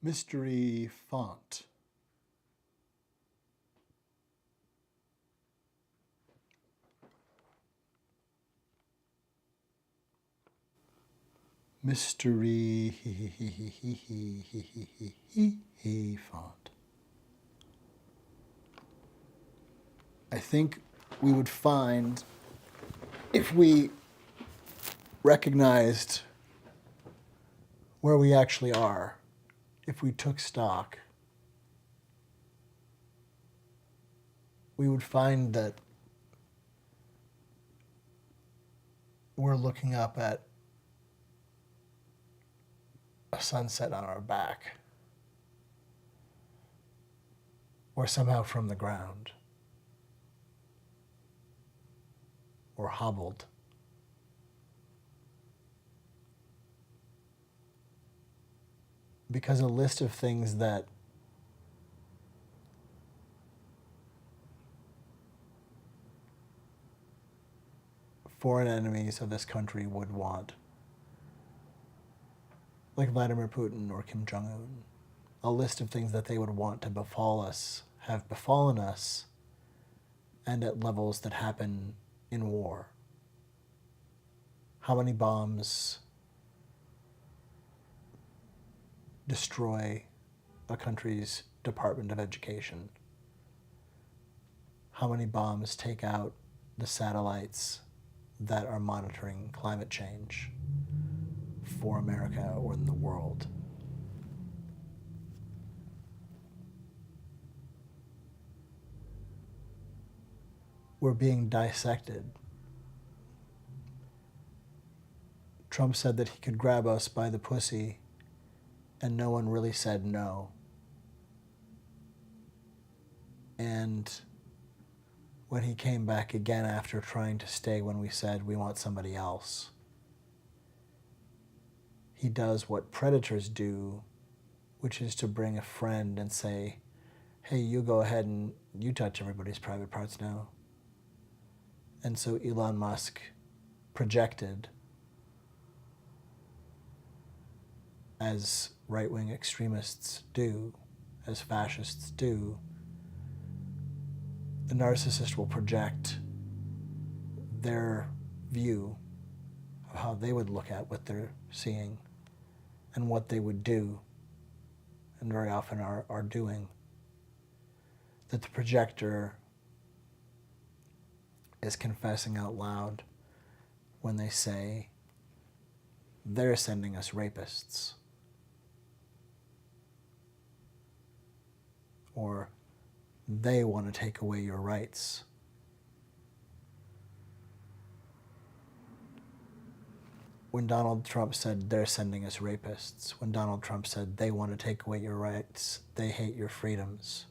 Mystery font. Mystery font. I think we would find, if we recognized where we actually are, if we took stock, we would find that we're looking up at a sunset on our back, or somehow from the ground, or hobbled. Because a list of things that foreign enemies of this country would want, like Vladimir Putin or Kim Jong-un, a list of things that they would want to befall us have befallen us, and at levels that happen in war. How many bombs destroy a country's Department of Education? How many bombs take out the satellites that are monitoring climate change for America or in the world? We're being dissected. Trump said that he could grab us by the pussy, and no one really said no. And when he came back again after trying to stay when we said we want somebody else, he does what predators do, which is to bring a friend and say, hey, you go ahead and you touch everybody's private parts now. And so Elon Musk projected, as right-wing extremists do, as fascists do. The narcissist will project their view of how they would look at what they're seeing and what they would do, and very often are doing. That the projector is confessing out loud when they say, they're sending us rapists. Or they want to take away your rights. When Donald Trump said they're sending us rapists, when Donald Trump said they want to take away your rights, they hate your freedoms.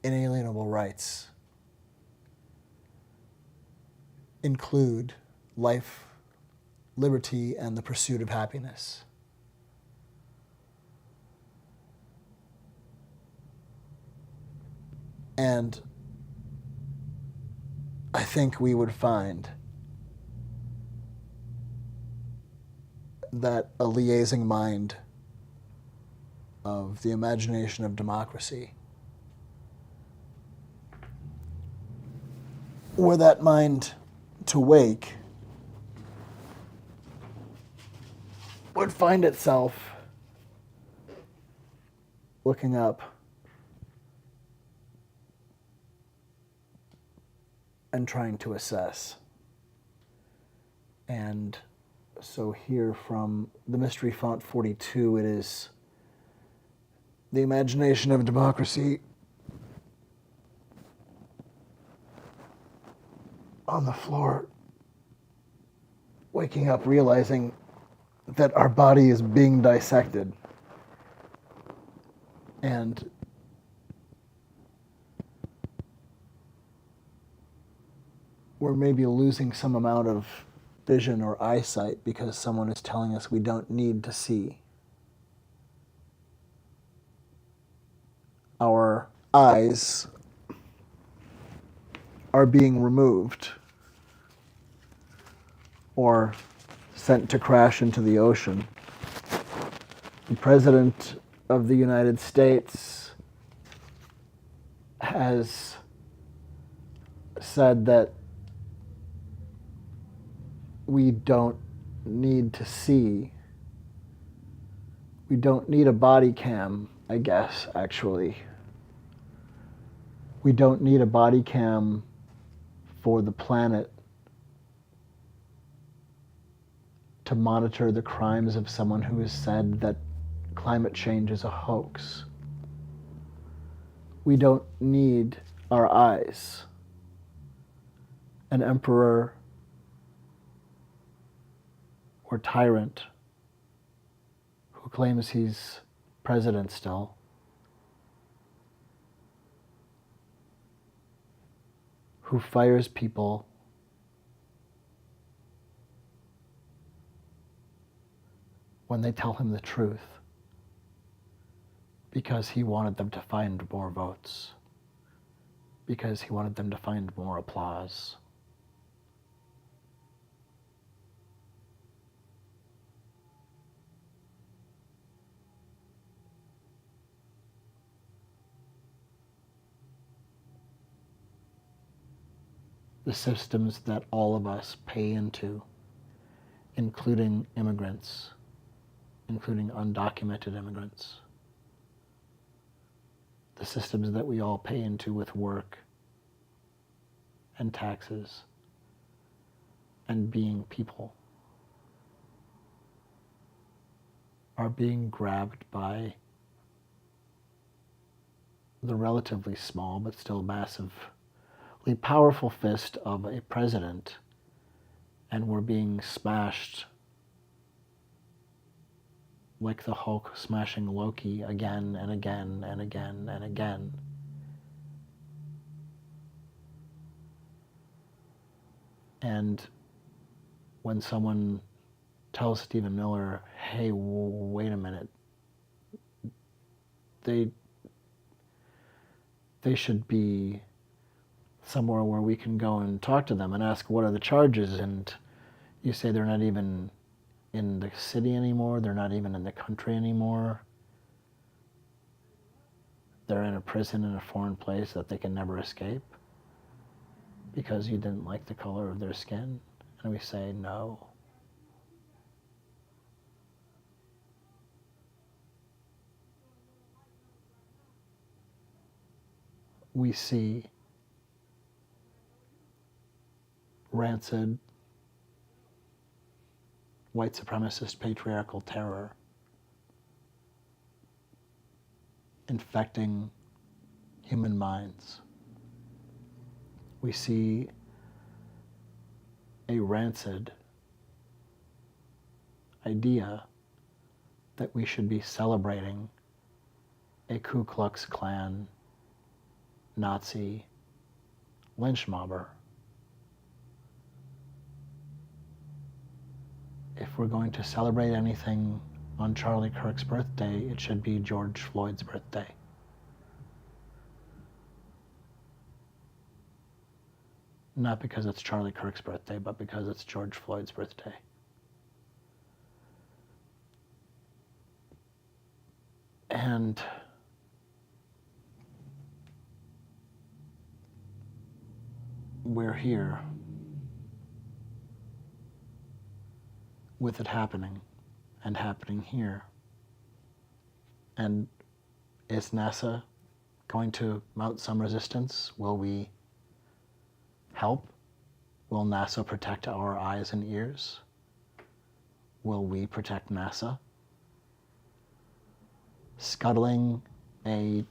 Inalienable rights include life, liberty, and the pursuit of happiness. And I think we would find that a liaising mind of the imagination of democracy, were that mind to wake, would find itself looking up and trying to assess. And so here from the Mystery Font 42, it is the imagination of democracy on the floor, waking up, realizing that our body is being dissected. And we're maybe losing some amount of vision or eyesight because someone is telling us we don't need to see. Our eyes are being removed or sent to crash into the ocean. The President of the United States has said that we don't need to see. We don't need a body cam, I guess, actually. We don't need a body cam for the planet to monitor the crimes of someone who has said that climate change is a hoax. We don't need our eyes. An emperor or tyrant who claims he's president still who fires people when they tell him the truth because he wanted them to find more votes, because he wanted them to find more applause. The systems that all of us pay into, including immigrants, including undocumented immigrants. The systems that we all pay into with work and taxes and being people are being grabbed by the relatively small but still massively powerful fist of a president, and we're being smashed like the Hulk smashing Loki again and again and again and again. And when someone tells Stephen Miller, hey, wait a minute, they should be somewhere where we can go and talk to them and ask what are the charges, and you say they're not even in the city anymore, they're not even in the country anymore, they're in a prison in a foreign place that they can never escape because you didn't like the color of their skin. And we say no. We see rancid white supremacist patriarchal terror infecting human minds. We see a rancid idea that we should be celebrating a Ku Klux Klan Nazi lynch mobber. If we're going to celebrate anything on Charlie Kirk's birthday, it should be George Floyd's birthday. Not because it's Charlie Kirk's birthday, but because it's George Floyd's birthday. And we're here with it happening and happening here. And is NASA going to mount some resistance? Will we help? Will NASA protect our eyes and ears? Will we protect NASA? Scuttling a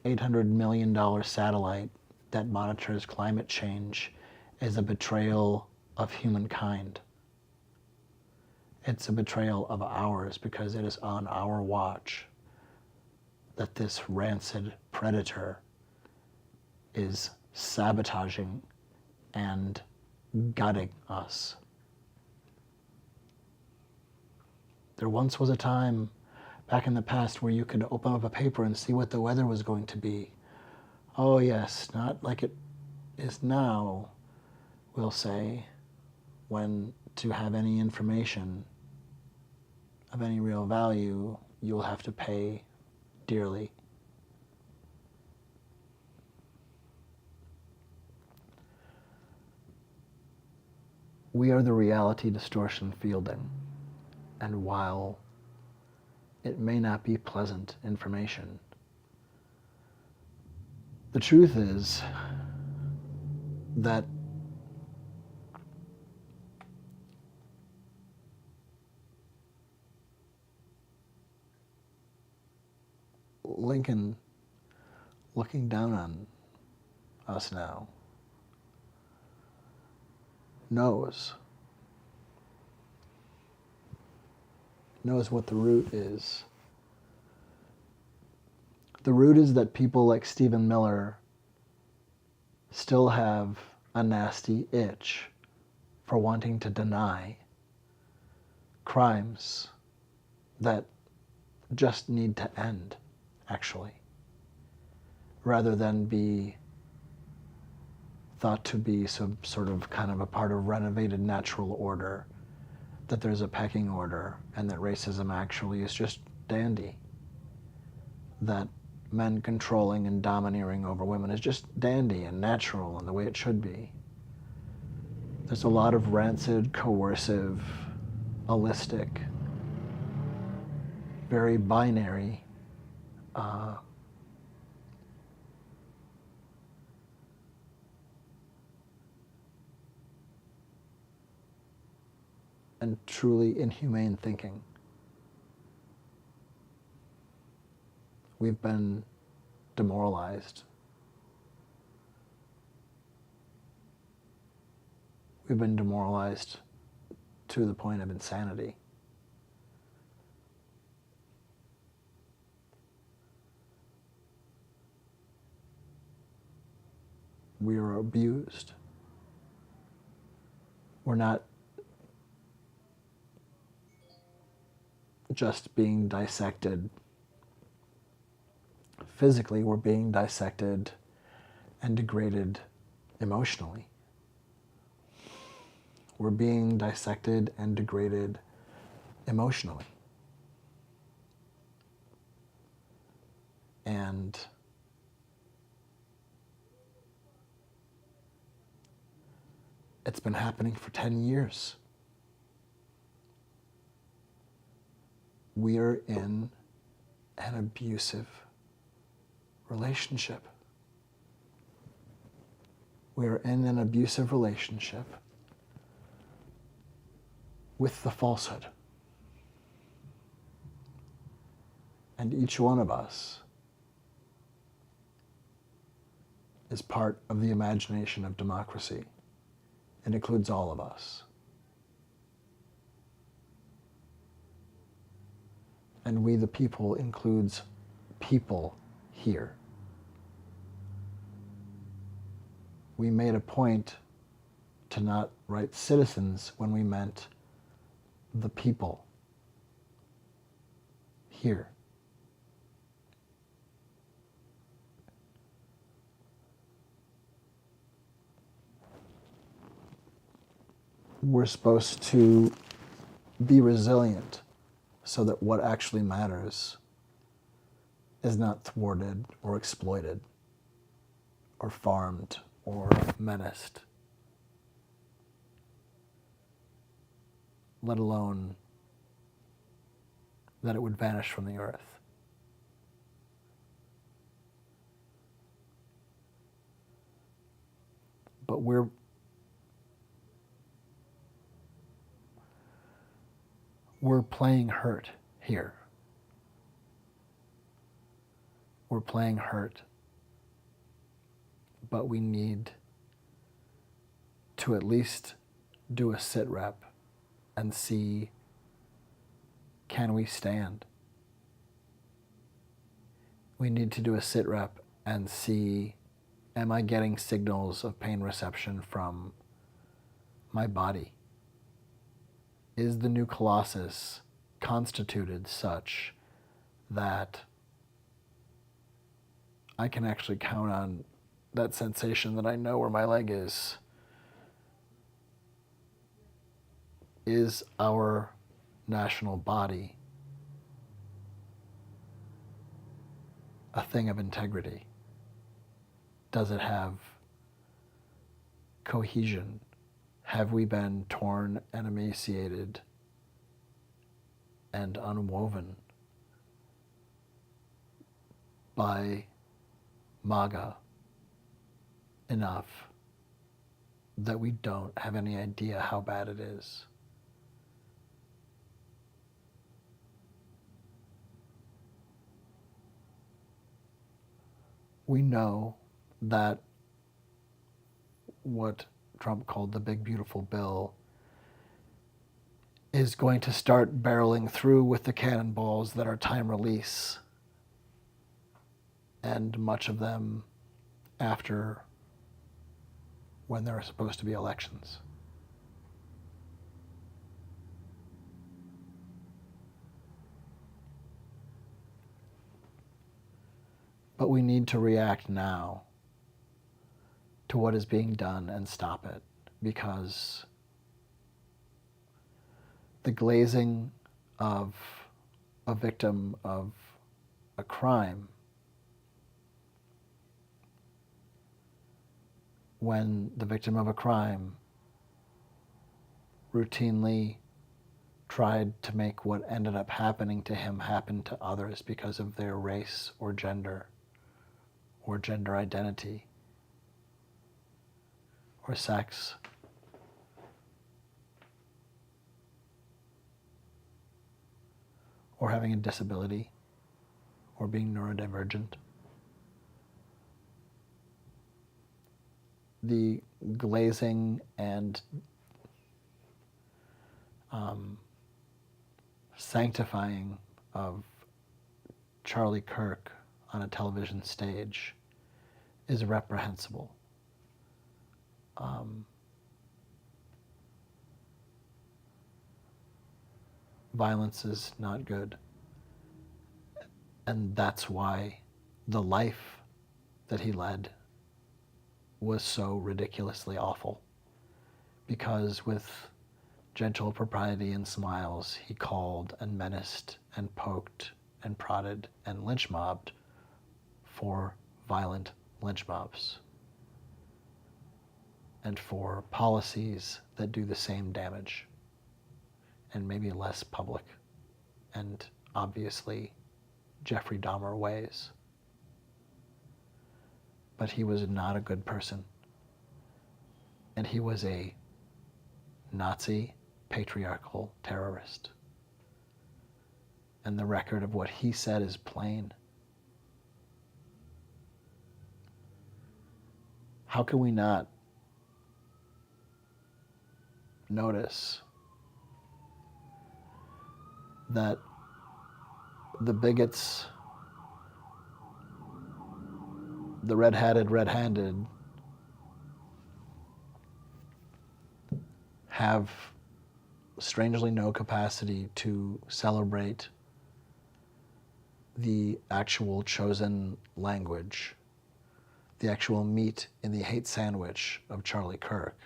$800 million satellite that monitors climate change is a betrayal of humankind. It's a betrayal of ours because it is on our watch that this rancid predator is sabotaging and gutting us. There once was a time back in the past where you could open up a paper and see what the weather was going to be. Oh yes, not like it is now, we'll say, when to have any information of any real value, you'll have to pay dearly. We are the reality distortion fielding, and while it may not be pleasant information, the truth is that Lincoln, looking down on us now, knows what the root is. The root is that people like Stephen Miller still have a nasty itch for wanting to deny crimes that just need to end, actually, rather than be thought to be some sort of kind of a part of renovated natural order, that there's a pecking order, and that racism actually is just dandy, that men controlling and domineering over women is just dandy and natural and the way it should be. There's a lot of rancid, coercive, allistic, very binary and truly inhumane thinking. We've been demoralized. We've been demoralized to the point of insanity. We are abused. We're not just being dissected physically, we're being dissected and degraded emotionally. We're being dissected and degraded emotionally. And it's been happening for 10 years. We are in an abusive relationship. We are in an abusive relationship with the falsehood. And each one of us is part of the imagination of democracy. It includes all of us. And we the people includes people here. We made a point to not write citizens when we meant the people here. We're supposed to be resilient so that what actually matters is not thwarted or exploited or farmed or menaced, let alone that it would vanish from the earth. But we're playing hurt here. We're playing hurt, but we need to at least do a sit rep and see, can we stand? We need to do a sit rep and see, am I getting signals of pain reception from my body? Is the new colossus constituted such that I can actually count on that sensation that I know where my leg is our national body a thing of integrity? Does it have cohesion? Have we been torn and emaciated and unwoven by MAGA enough that we don't have any idea how bad it is? We know that what Trump called the big beautiful bill is going to start barreling through with the cannonballs that are time release, and much of them after when there are supposed to be elections. But we need to react now to what is being done and stop it, because the glazing of a victim of a crime, when the victim of a crime routinely tried to make what ended up happening to him happen to others because of their race or gender identity or sex, or having a disability, or being neurodivergent. The glazing and sanctifying of Charlie Kirk on a television stage is reprehensible. Violence is not good. And that's why the life that he led was so ridiculously awful. Because with gentle propriety and smiles, he called and menaced and poked and prodded and lynch mobbed for violent lynch mobs, and for policies that do the same damage, and maybe less public, and obviously Jeffrey Dahmer ways. But he was not a good person. And he was a Nazi patriarchal terrorist. And the record of what he said is plain. How can we not notice that the bigots, the red-hatted, red-handed, have strangely no capacity to celebrate the actual chosen language, the actual meat in the hate sandwich of Charlie Kirk?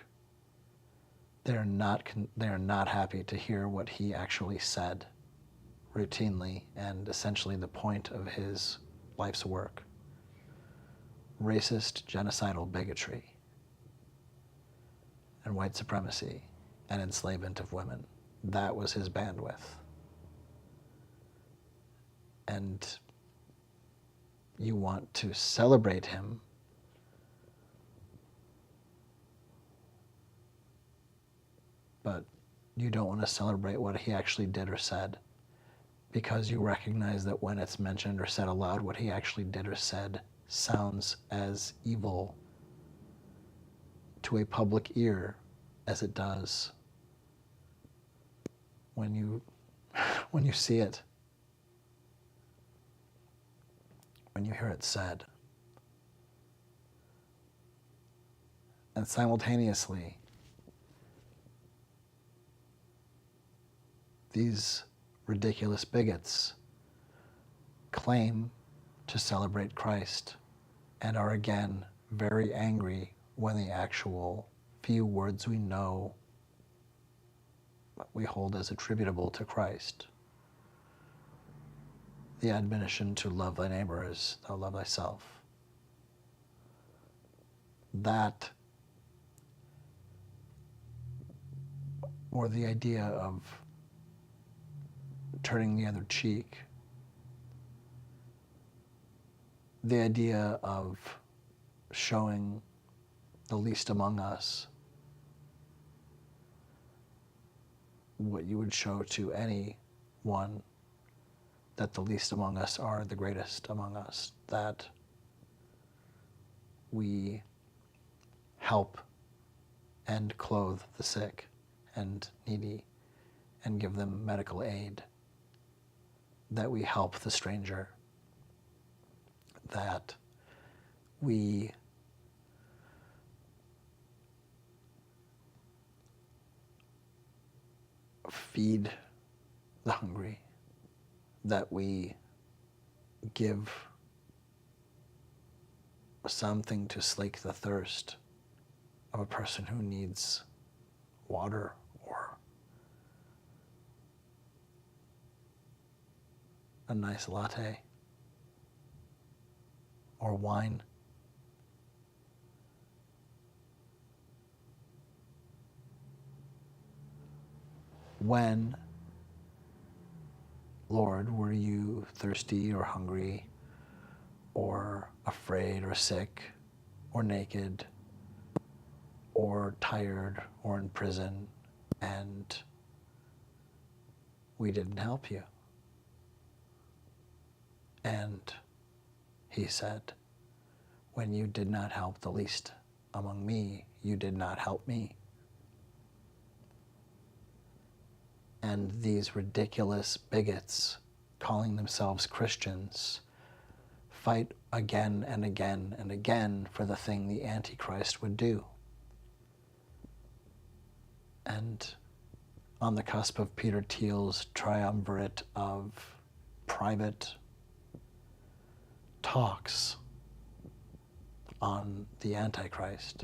They are not happy to hear what he actually said routinely, and essentially the point of his life's work. Racist, genocidal bigotry, and white supremacy, and enslavement of women. That was his bandwidth. And you want to celebrate him, but you don't want to celebrate what he actually did or said, because you recognize that when it's mentioned or said aloud, what he actually did or said sounds as evil to a public ear as it does when you see it, when you hear it said. And simultaneously, these ridiculous bigots claim to celebrate Christ and are again very angry when the actual few words we know we hold as attributable to Christ, the admonition to love thy neighbor as thou love thyself, that, or the idea of turning the other cheek, the idea of showing the least among us what you would show to anyone, that the least among us are the greatest among us, that we help and clothe the sick and needy and give them medical aid, that we help the stranger, that we feed the hungry, that we give something to slake the thirst of a person who needs water or a nice latte or wine. When, Lord, were you thirsty or hungry or afraid or sick or naked or tired or in prison and we didn't help you? And he said, when you did not help the least among me, you did not help me. And these ridiculous bigots calling themselves Christians fight again and again and again for the thing the Antichrist would do. And on the cusp of Peter Thiel's triumvirate of private talks on the Antichrist,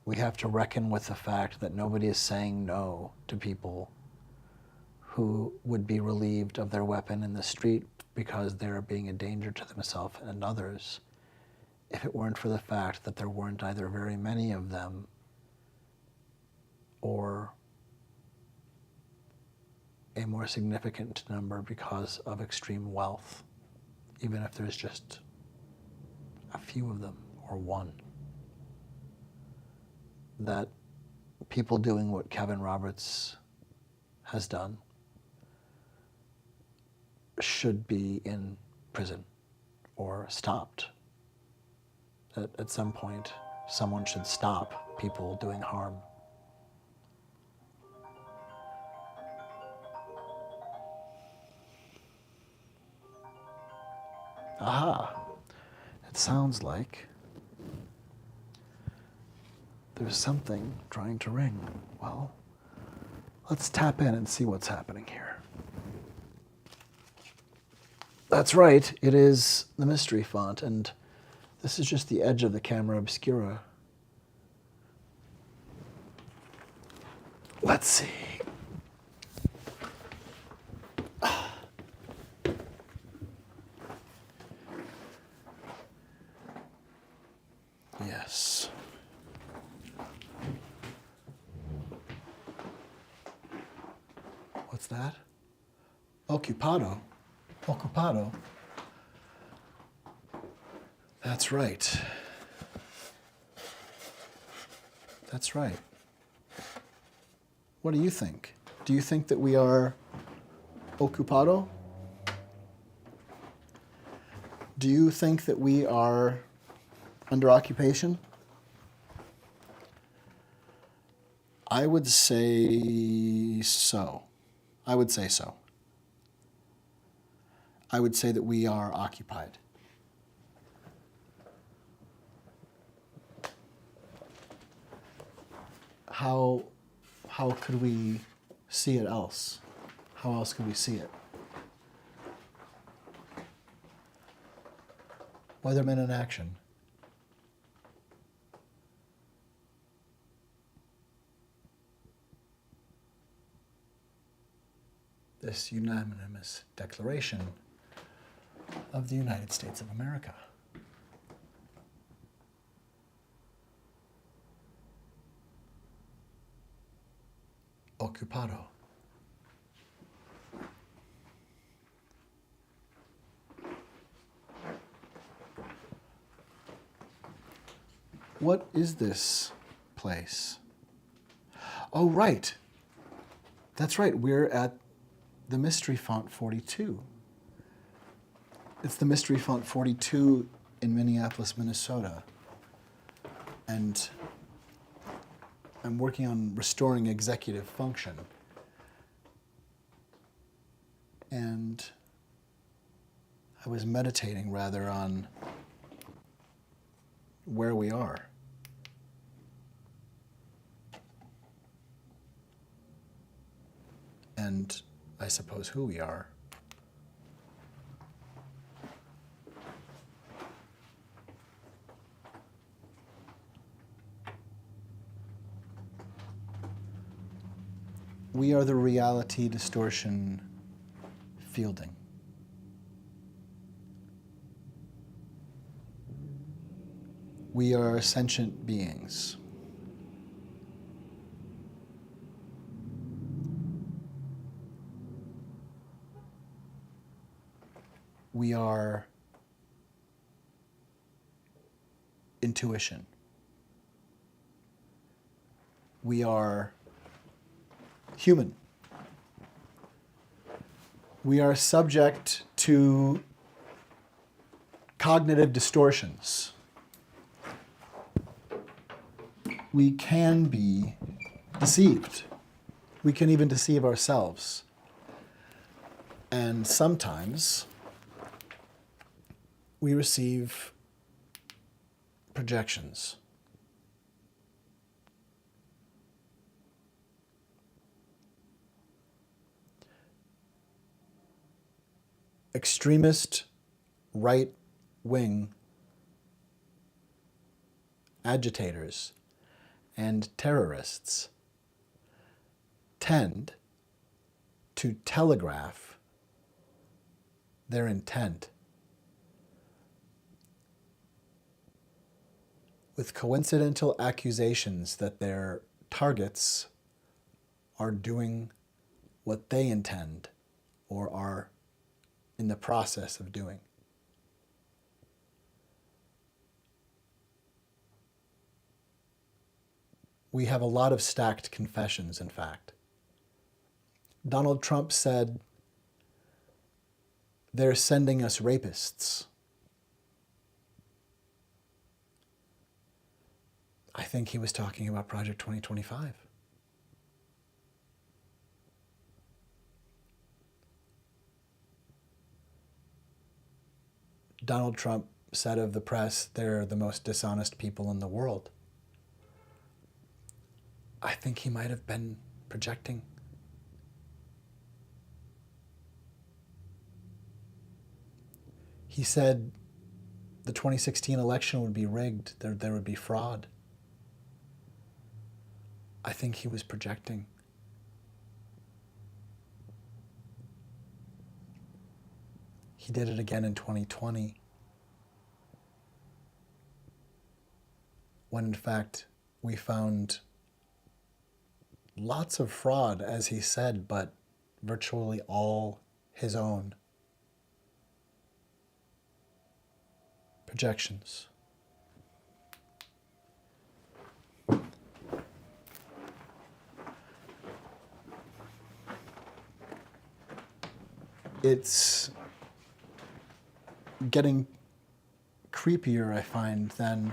we have to reckon with the fact that nobody is saying no to people who would be relieved of their weapon in the street because they're being a danger to themselves and others, if it weren't for the fact that there weren't either very many of them or a more significant number because of extreme wealth, even if there's just a few of them or one. That people doing what Kevin Roberts has done should be in prison or stopped. That at some point, someone should stop people doing harm. Aha! It sounds like there's something trying to ring. Well, let's tap in and see what's happening here. That's right, it is the mystery font, and this is just the edge of the camera obscura. Let's see. Yes. What's that? Occupado. Occupado. That's right. That's right. What do you think? Do you think that we are occupado? Do you think that we are under occupation? I would say so. I would say so. I would say that we are occupied. How could we see it else? How else could we see it? Weathermen in action. This unanimous declaration of the United States of America. Occupado. What is this place? Oh, right. That's right. We're at the Mystery Font 42. It's the Mystery Font 42 in Minneapolis, Minnesota. And I'm working on restoring executive function. And I was meditating rather on where we are. And I suppose who we are. We are the reality distortion fielding. We are sentient beings. We are intuition. We are human. We are subject to cognitive distortions. We can be deceived. We can even deceive ourselves. And sometimes we receive projections. Extremist right-wing agitators and terrorists tend to telegraph their intent with coincidental accusations that their targets are doing what they intend or are in the process of doing. We have a lot of stacked confessions, in fact. Donald Trump said, "They're sending us rapists." I think he was talking about Project 2025. Donald Trump said of the press, they're the most dishonest people in the world. I think he might have been projecting. He said the 2016 election would be rigged, there would be fraud. I think he was projecting. He did it again in 2020, when in fact we found lots of fraud, as he said, but virtually all his own projections. It's getting creepier, I find, than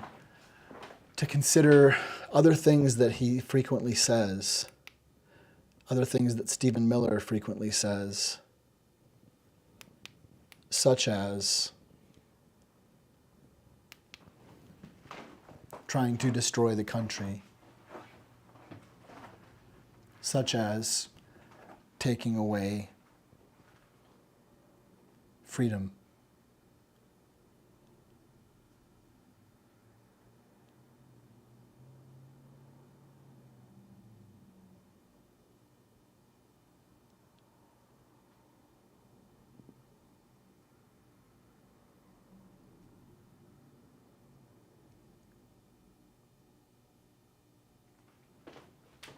to consider other things that he frequently says, other things that Stephen Miller frequently says, such as trying to destroy the country, such as taking away freedom,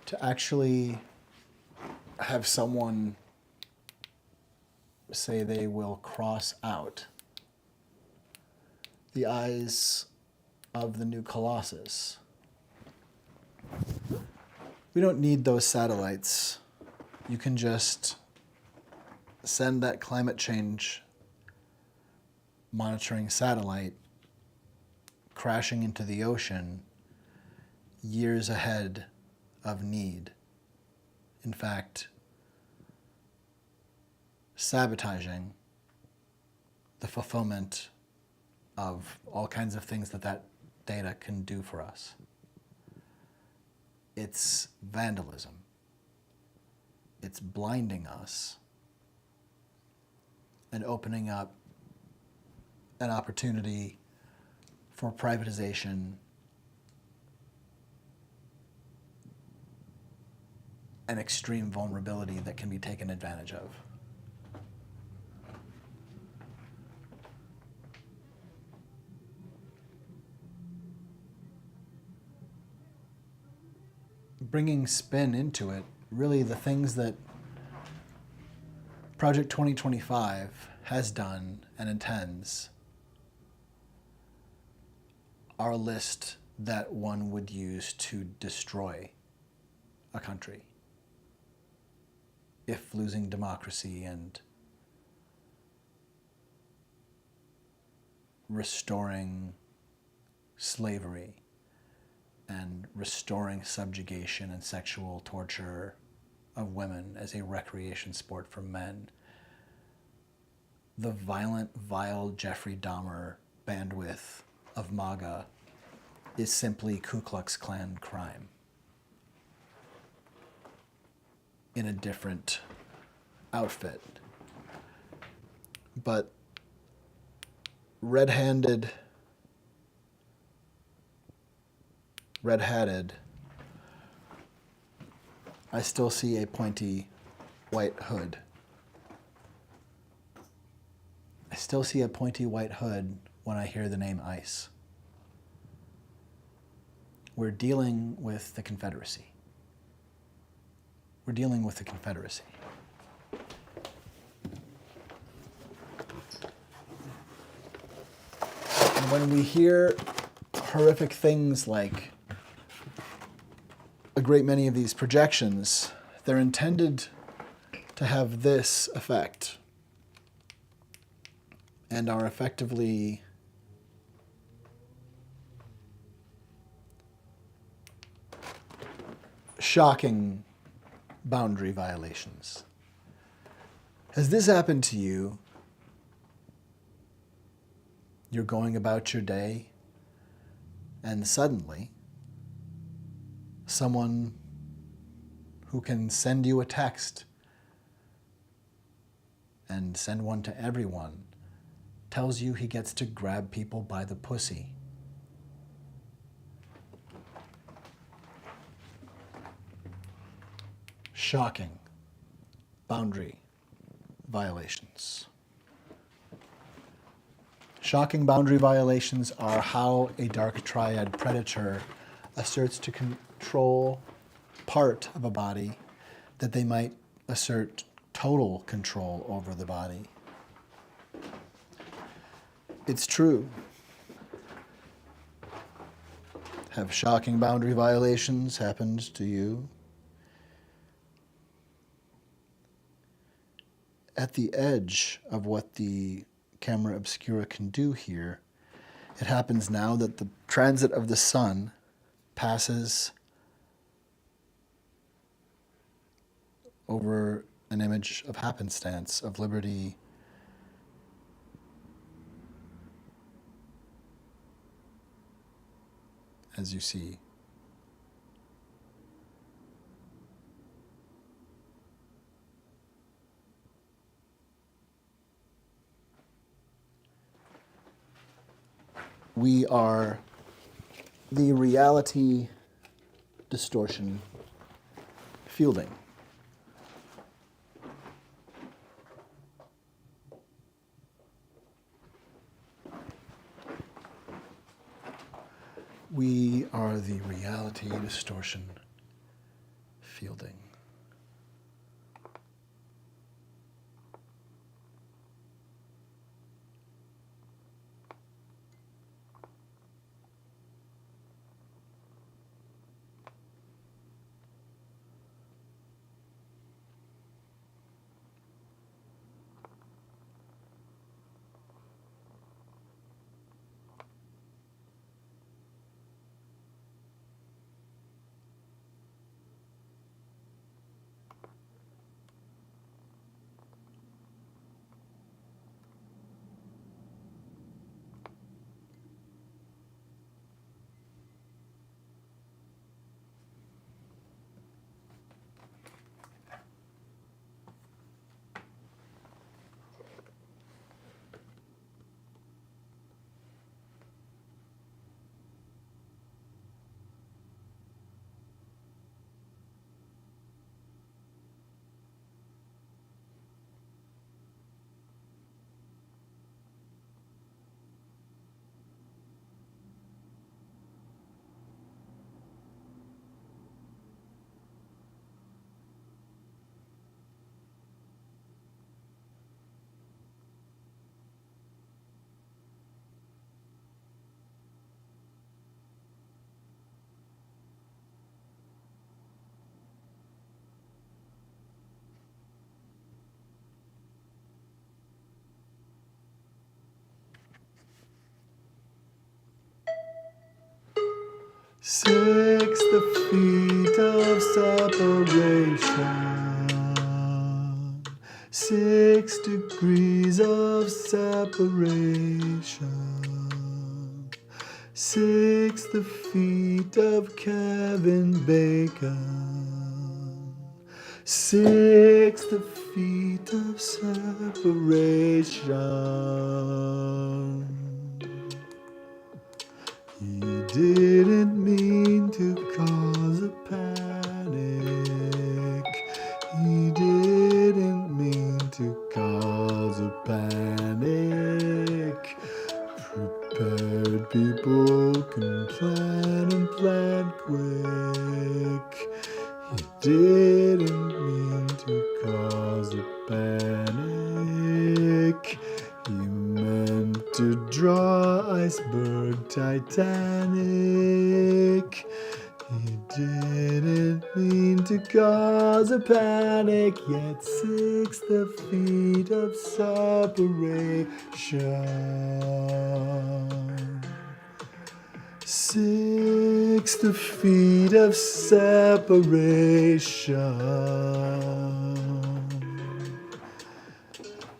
to actually have someone say they will cross out the eyes of the new Colossus. We don't need those satellites. You can just send that climate change monitoring satellite crashing into the ocean years ahead of need. In fact, sabotaging the fulfillment of all kinds of things that data can do for us. It's vandalism. It's blinding us and opening up an opportunity for privatization and extreme vulnerability that can be taken advantage of. Bringing spin into it, really the things that Project 2025 has done and intends are a list that one would use to destroy a country if losing democracy and restoring slavery and restoring subjugation and sexual torture of women as a recreation sport for men. The violent, vile Jeffrey Dahmer bandwidth of MAGA is simply Ku Klux Klan crime in a different outfit. But red-hatted, I still see a pointy white hood. I still see a pointy white hood when I hear the name ICE. We're dealing with the Confederacy. We're dealing with the Confederacy. And when we hear horrific things like a great many of these projections, they're intended to have this effect and are effectively shocking boundary violations. Has this happened to you? You're going about your day and suddenly someone who can send you a text and send one to everyone tells you he gets to grab people by the pussy. Shocking boundary violations. Shocking boundary violations are how a dark triad predator asserts to control part of a body that they might assert total control over the body. It's true. Have shocking boundary violations happened to you? At the edge of what the camera obscura can do here, it happens now that the transit of the sun passes over an image of happenstance, of liberty, as you see. We are the reality distortion fielding. We are the reality distortion Fielding. Six the feet of separation, 6 degrees of separation, 6 the feet of Kevin Bacon, 6 the feet of separation. He didn't mean to cause a panic. He didn't mean to cause a panic. Prepared people can plan and plan quick. He didn't mean to cause a panic. He meant to draw iceberg Titanic. He didn't mean to cause a panic, yet 6 the feet of separation. 6 the feet of separation.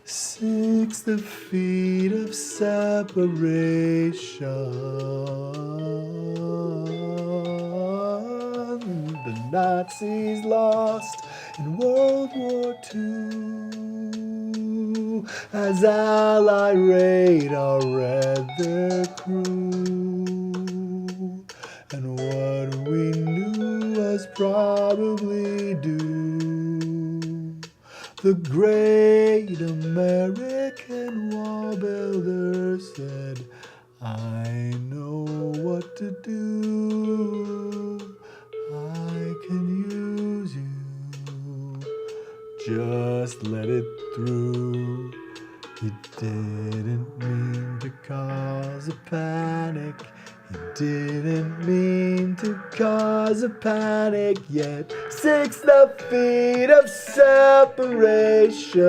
6 the feet of separation. The Nazis lost in World War II as Allied radar read their crew. And what we knew was probably due. The great American wall builder said, I know what to do. I can use you. Just let it through. He didn't mean to cause a panic. He didn't mean to cause a panic, yet 6 the feet of separation.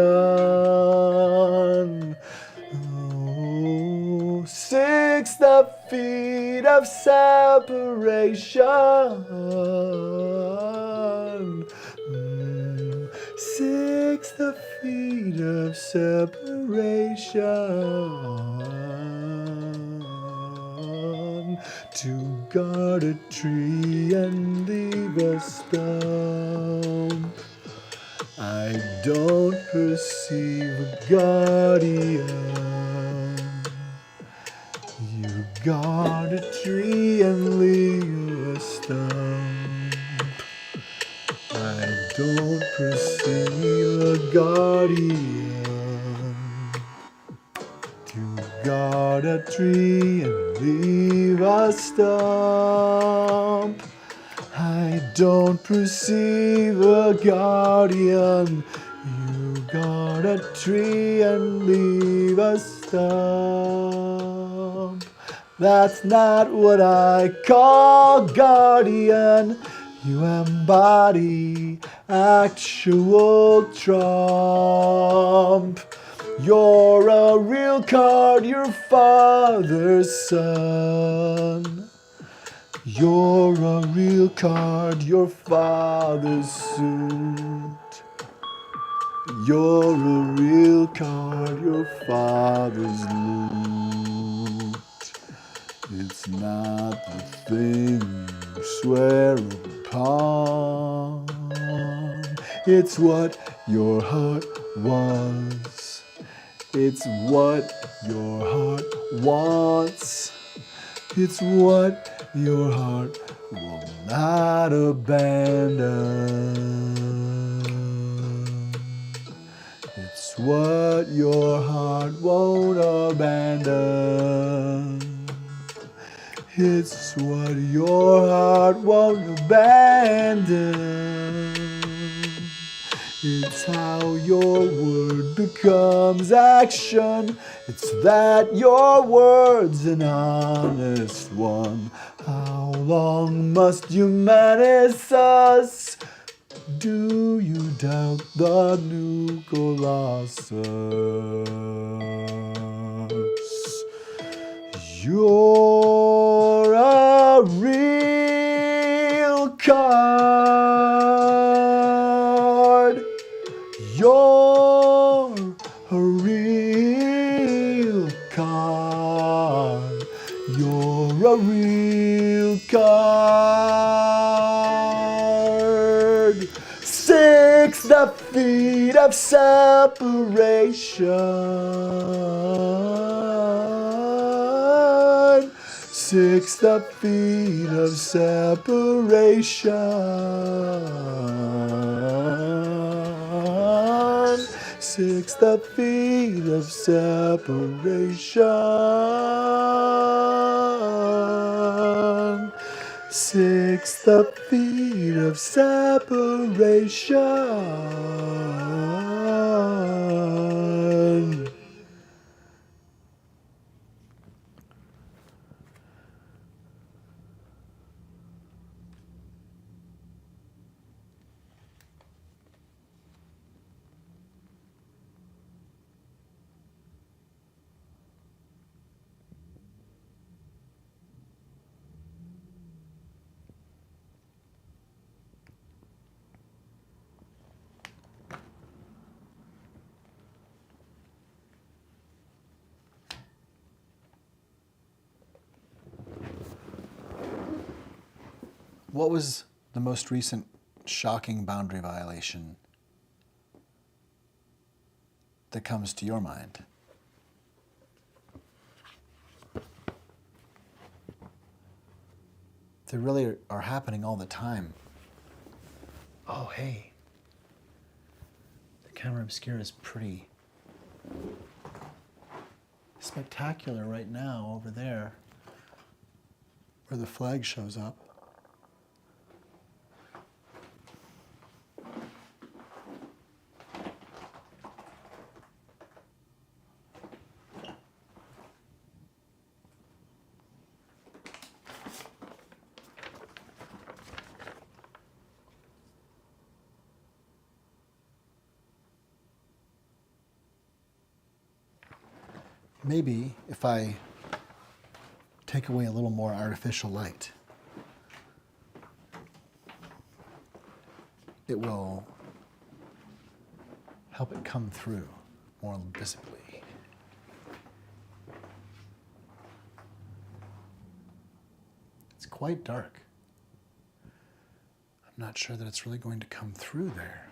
Oh, 6 the feet of separation. 6 the feet of separation. To guard a tree and leave a stump. I don't perceive a guardian. You guard a tree and leave a stump. I don't perceive a guardian. To guard a tree and leave a stump. I don't perceive a guardian. You guard a tree and leave a stump. That's not what I call guardian. You embody actual trump. You're a real card, your father's son. You're a real card, your father's suit. You're a real card, your father's loot. It's not the thing you swear upon. It's what your heart was. It's what your heart wants. It's what your heart will not abandon. It's what your heart won't abandon. It's what your heart won't abandon. It's how your word becomes action. It's that your word's an honest one. How long must you menace us? Do you doubt the new Colossus? You're a real card. You're a real card. You're a real card. 6 the feet of separation. 6 the feet of separation. 6 the feet of separation. 6 the feet of separation. What was the most recent shocking boundary violation that comes to your mind? They really are happening all the time. Oh, hey. The camera obscura is pretty spectacular right now over there, where the flag shows up. Maybe if I take away a little more artificial light, it will help it come through more visibly. It's quite dark. I'm not sure that it's really going to come through there.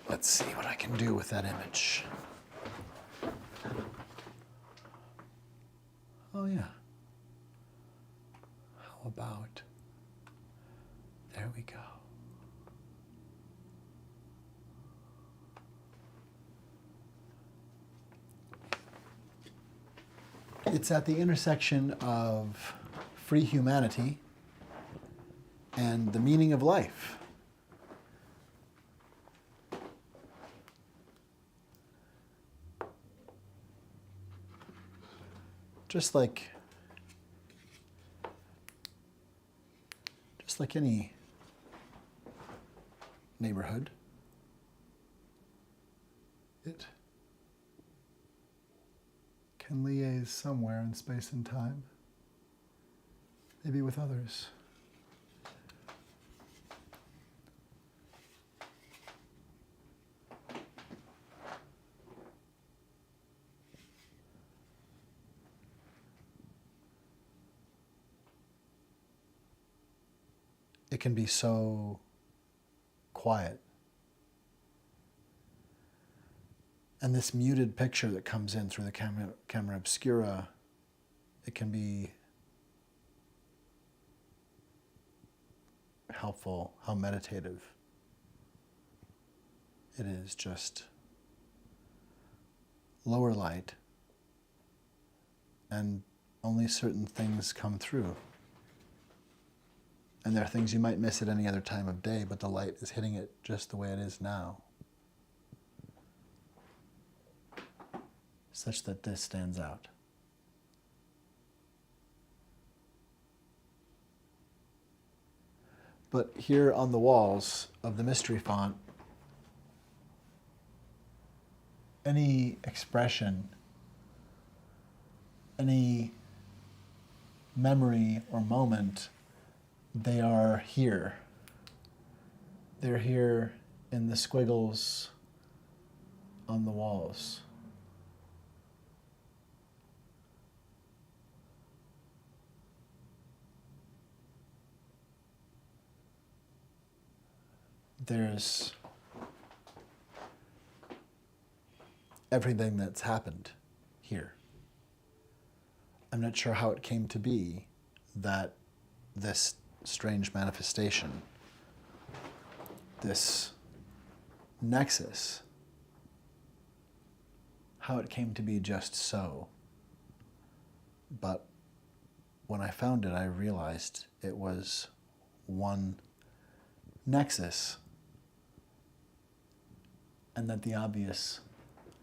Let's see what I can do with that image. Oh yeah. How about, there we go. It's at the intersection of free humanity and the meaning of life. Just like any neighborhood, it can liaise somewhere in space and time, maybe with others. It can be so quiet. And this muted picture that comes in through the camera obscura, it can be helpful, how meditative it is, just lower light, and only certain things come through. And there are things you might miss at any other time of day, but the light is hitting it just the way it is now, such that this stands out. But here on the walls of the mystery font, any expression, any memory or moment, they are here. They're here in the squiggles on the walls. There's everything that's happened here. I'm not sure how it came to be that this strange manifestation, this nexus, how it came to be just so. But when I found it, I realized it was one nexus, and that the obvious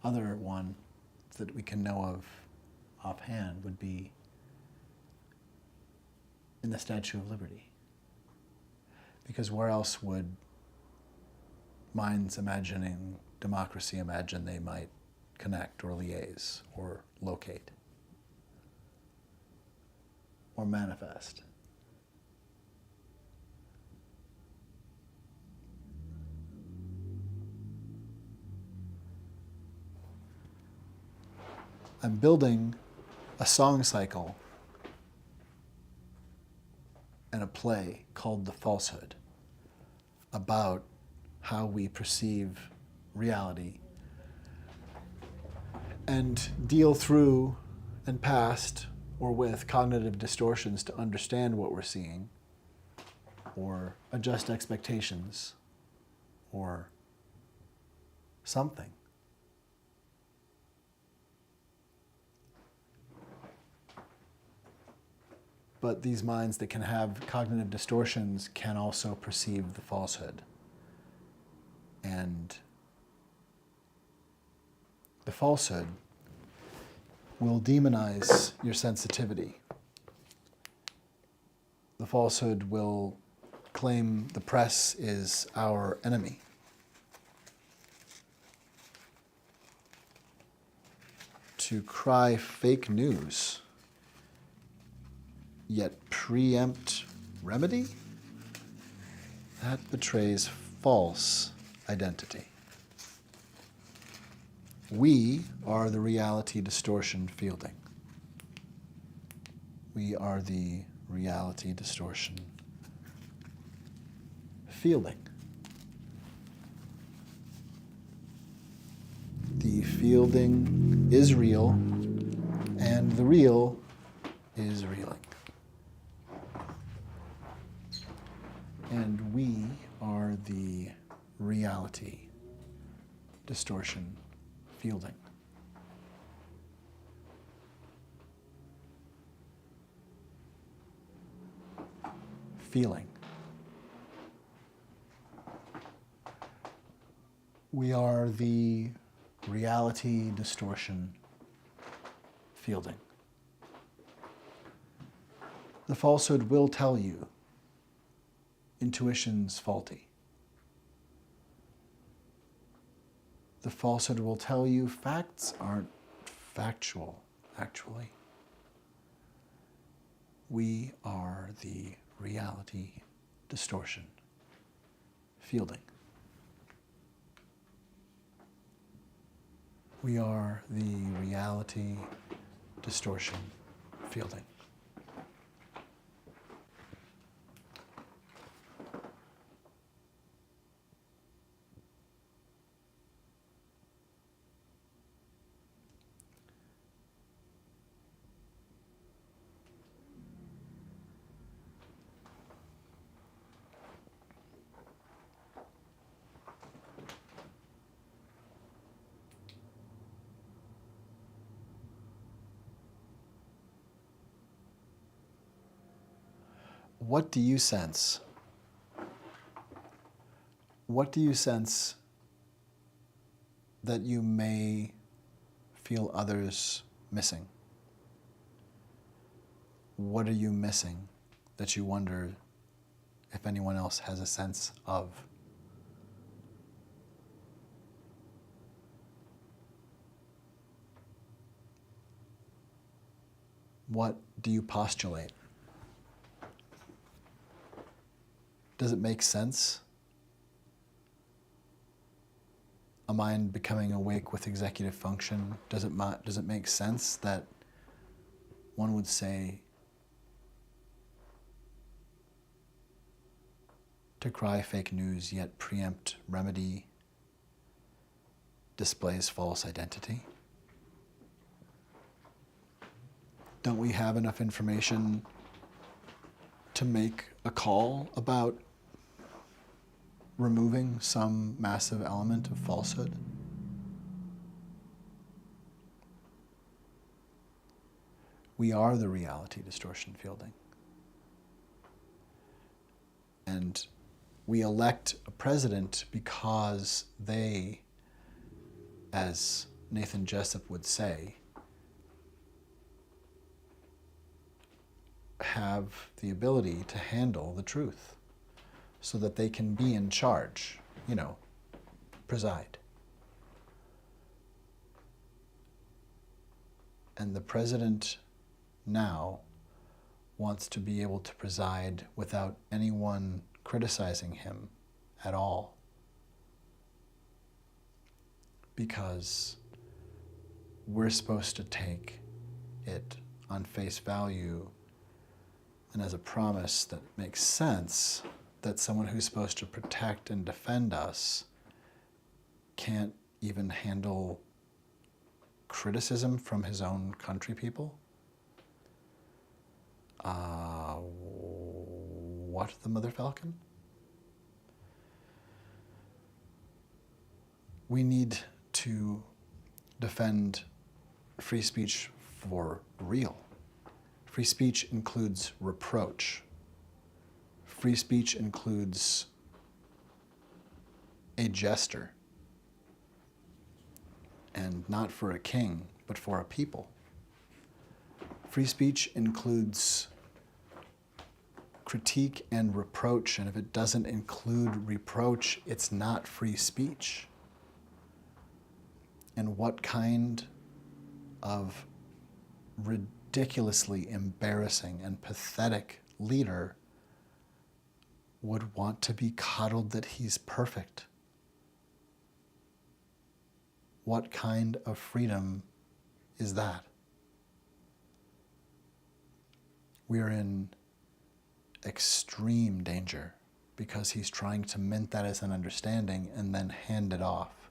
other one that we can know of offhand would be in the Statue of Liberty. Because where else would minds imagining democracy imagine they might connect or liaise or locate or manifest? I'm building a song cycle and a play called The Falsehood, about how we perceive reality and deal through and past or with cognitive distortions to understand what we're seeing, or adjust expectations, or something. But these minds that can have cognitive distortions can also perceive the falsehood. And the falsehood will demonize your sensitivity. The falsehood will claim the press is our enemy. To cry fake news, yet preempt remedy? That betrays false identity. We are the reality distortion fielding. We are the reality distortion fielding. The fielding is real, and the real is reeling. And we are the reality distortion fielding. Feeling We are the reality distortion fielding. The falsehood will tell you intuition's faulty. The falsehood will tell you facts aren't factual, actually. We are the reality distortion fielding. We are the reality distortion fielding. What do you sense? What do you sense that you may feel others missing? What are you missing that you wonder if anyone else has a sense of? What do you postulate? Does it make sense? A mind becoming awake with executive function, does it make sense that one would say to cry fake news yet preempt remedy displays false identity? Don't we have enough information to make a call about removing some massive element of falsehood? We are the reality distortion fielding. And we elect a president because they, as Nathan Jessup would say, have the ability to handle the truth so that they can be in charge, preside. And the president now wants to be able to preside without anyone criticizing him at all, because we're supposed to take it on face value and as a promise that makes sense that someone who's supposed to protect and defend us can't even handle criticism from his own country people? What the mother falcon? We need to defend free speech for real. Free speech includes reproach. Free speech includes a jester. And not for a king, but for a people. Free speech includes critique and reproach, and if it doesn't include reproach, it's not free speech. And what kind of ridiculously embarrassing and pathetic leader would want to be coddled that he's perfect? What kind of freedom is that? We're in extreme danger because he's trying to mint that as an understanding and then hand it off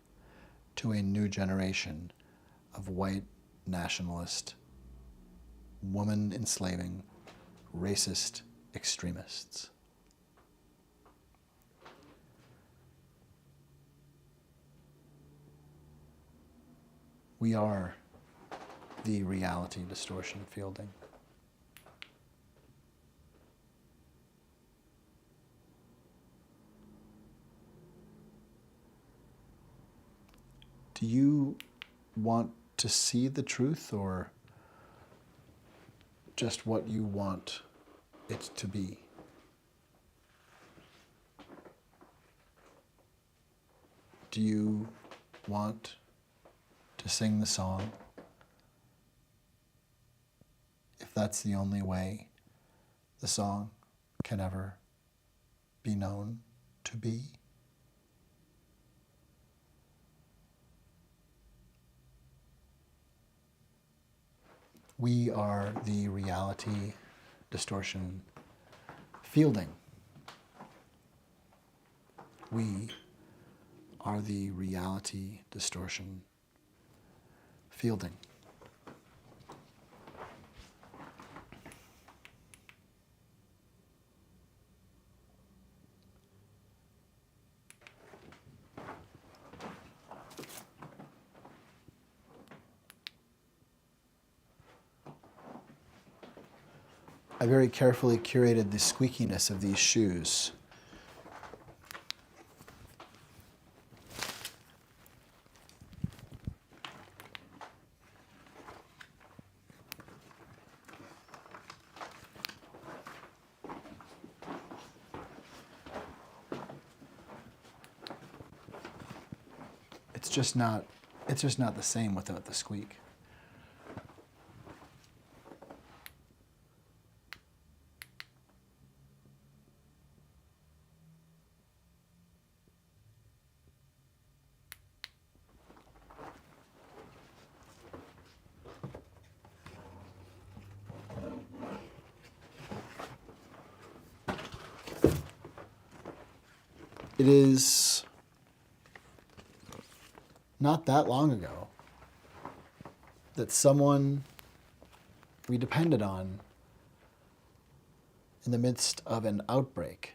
to a new generation of white nationalist, woman enslaving, racist extremists. We are the reality distortion fielding. Do you want to see the truth, or just what you want it to be? Do you want to sing the song if that's the only way the song can ever be known to be? We are the reality distortion fielding. We are the reality distortion fielding. I very carefully curated the squeakiness of these shoes. It's just not the same without the squeak. It is not that long ago that someone we depended on in the midst of an outbreak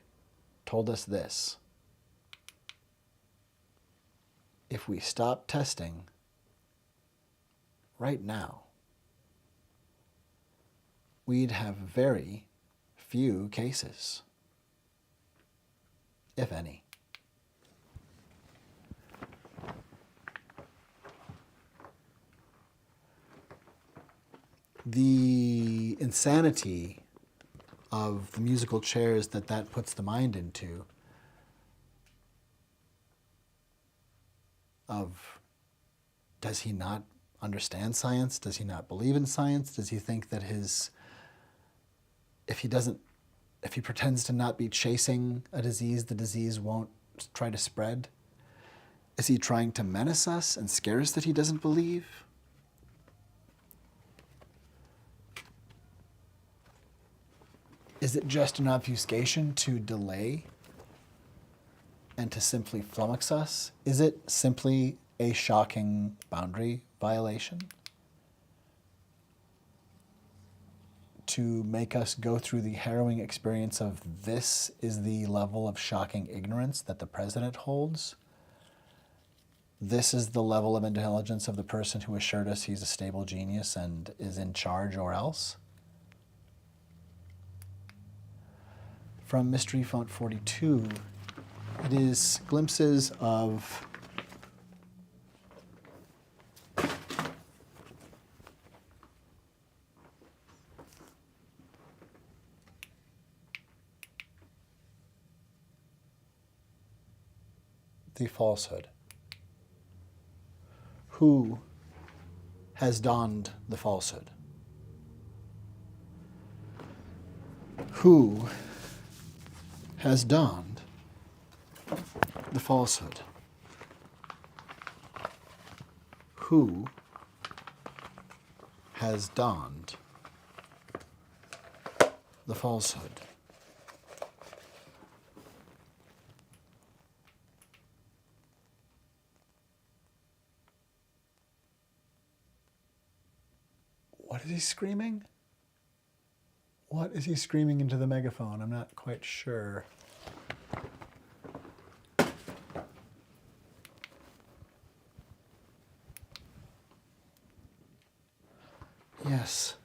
told us this: if we stop testing right now, we'd have very few cases, if any. The insanity of the musical chairs that puts the mind into, of does he not understand science? Does he not believe in science? Does he think that if he pretends to not be chasing a disease, the disease won't try to spread? Is he trying to menace us and scare us that he doesn't believe? Is it just an obfuscation to delay and to simply flummox us? Is it simply a shocking boundary violation to make us go through the harrowing experience of this is the level of shocking ignorance that the president holds? This is the level of intelligence of the person who assured us he's a stable genius and is in charge or else? From Mystery Font 42, it is glimpses of the falsehood. Who has donned the falsehood? Who has donned the falsehood? Who has donned the falsehood? What is he screaming? What is he screaming into the megaphone? I'm not quite sure. Yes,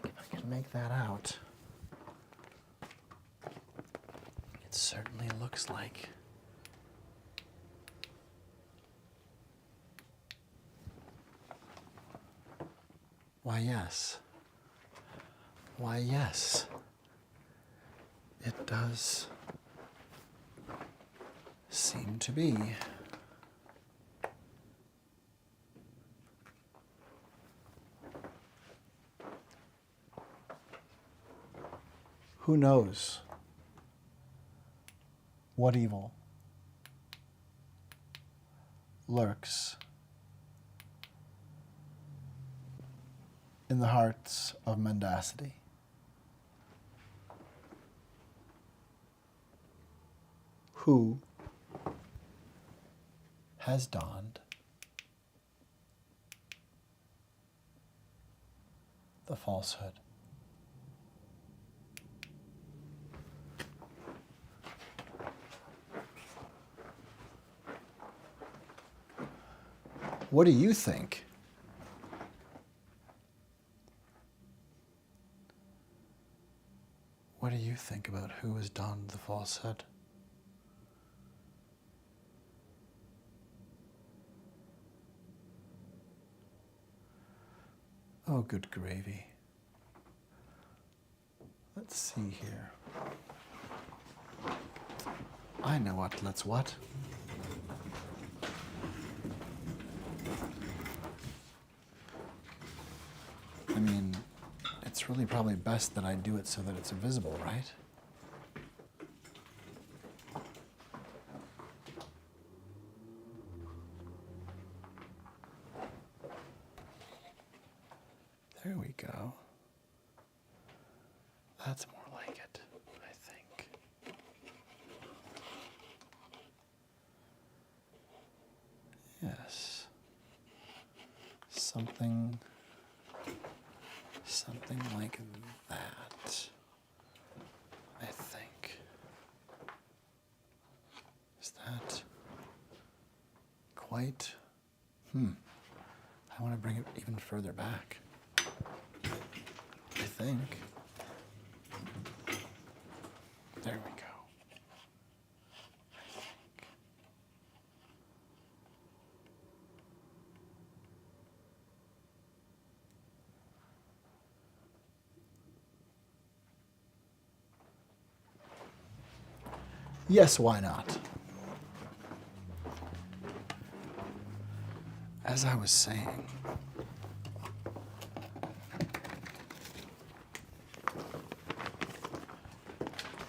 if I can make that out. It certainly looks like Why, yes. Why, yes. It does seem to be. Who knows what evil lurks in the hearts of mendacity? Who has donned the falsehood? What do you think? What do you think about who has donned the falsehood? Oh, good gravy. Let's see here. I know let's what. I mean, it's really probably best that I do it so that it's visible, right? There we go. That's more like it, I think. Yes. Something like that, I think. Is that quite? I want to bring it even further back, I think. There we go. I think. Yes, why not? As I was saying,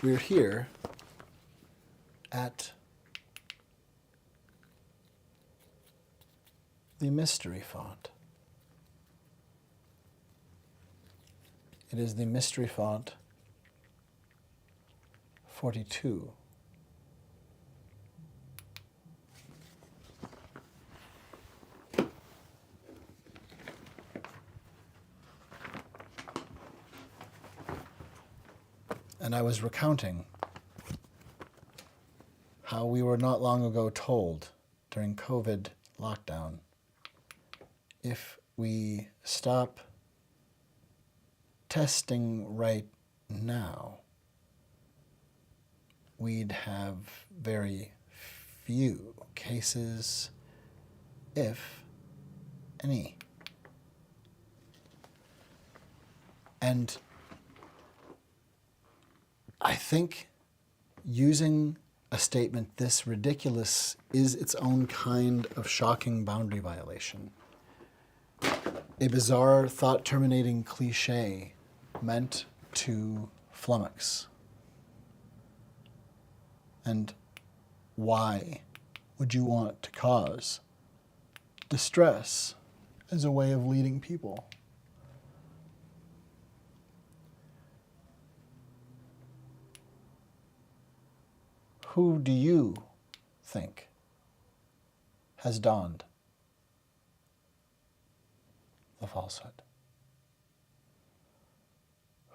we're here at the mystery font. It is the mystery font 42. And I was recounting how we were not long ago told during COVID lockdown, if we stop testing right now, we'd have very few cases, if any. And I think using a statement this ridiculous is its own kind of shocking boundary violation. A bizarre, thought-terminating cliche meant to flummox. And why would you want to cause distress as a way of leading people? Who do you think has donned the falsehood?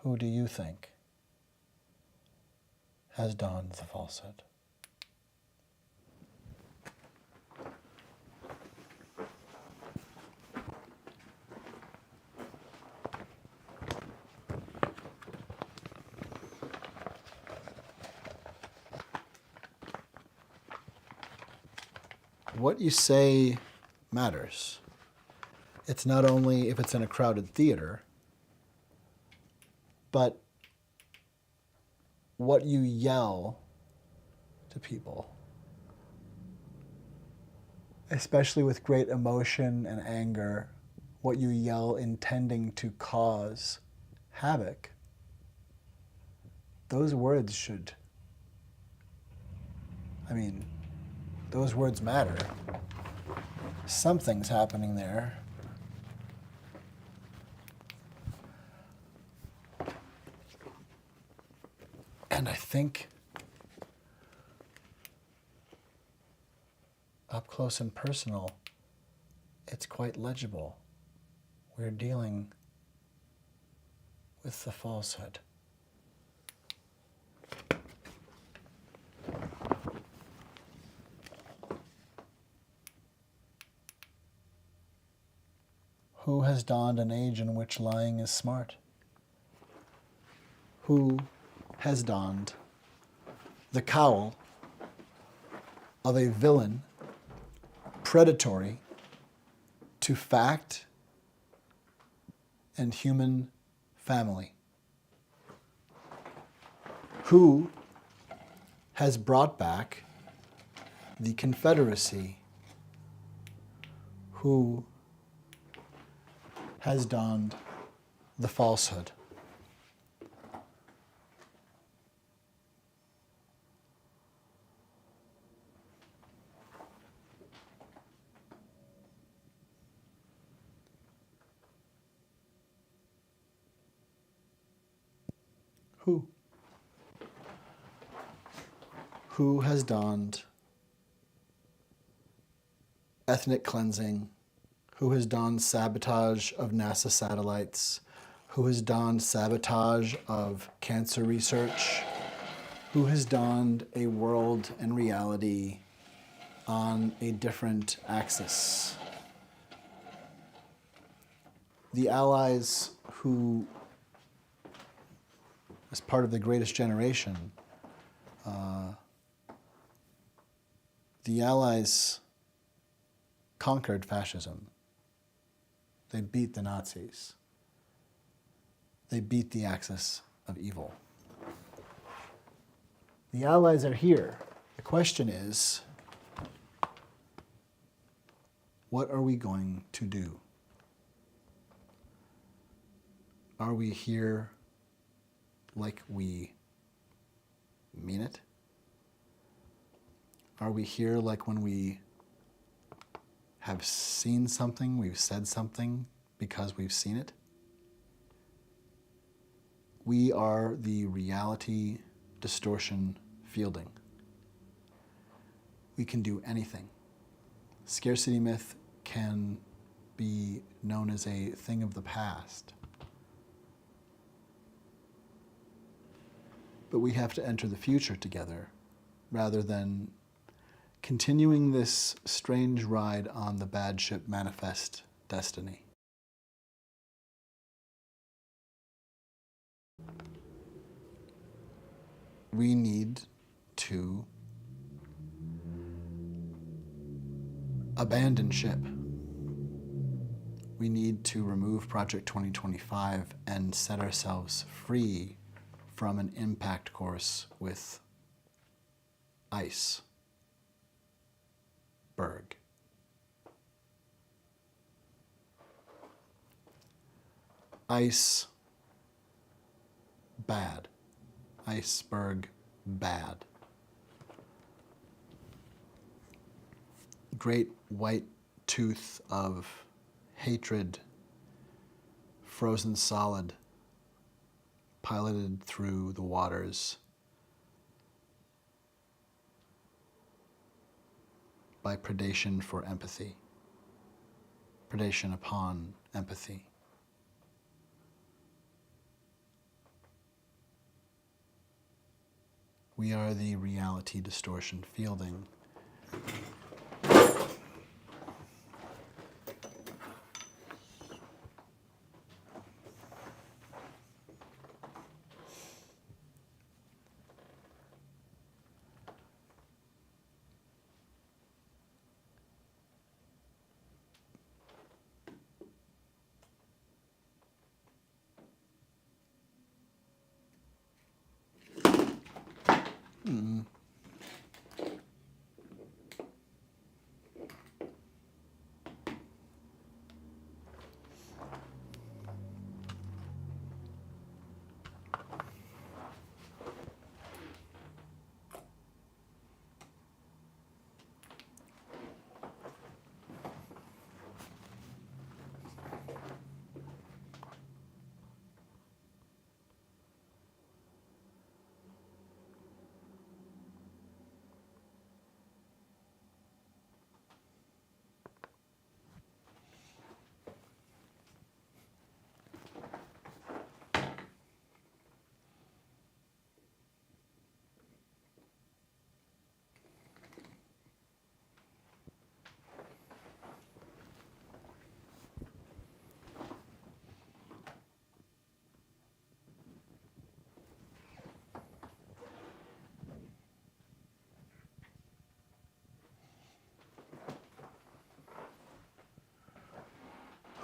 Who do you think has donned the falsehood? What you say matters. It's not only if it's in a crowded theater, but what you yell to people, especially with great emotion and anger, what you yell intending to cause havoc, those words should, those words matter. Something's happening there. And I think up close and personal, it's quite legible. We're dealing with the falsehood. Who has donned an age in which lying is smart? Who has donned the cowl of a villain predatory to fact and human family? Who has brought back the Confederacy? Who has donned the falsehood? Who? Who has donned ethnic cleansing? Who has donned sabotage of NASA satellites? Who has donned sabotage of cancer research? Who has donned a world and reality on a different axis? The allies who, as part of the greatest generation, the Allies conquered fascism. They beat the Nazis. They beat the axis of evil. The Allies are here. The question is, what are we going to do? Are we here like we mean it? Are we here like when we have seen something, we've said something because we've seen it? We are the reality distortion fielding. We can do anything. Scarcity myth can be known as a thing of the past. But we have to enter the future together rather than continuing this strange ride on the bad ship Manifest Destiny. We need to abandon ship. We need to remove Project 2025 and set ourselves free from an impact course with iceberg. Ice, bad. Iceberg, bad. Great white tooth of hatred, frozen solid, piloted through the waters by predation for empathy, predation upon empathy. We are the reality distortion fielding.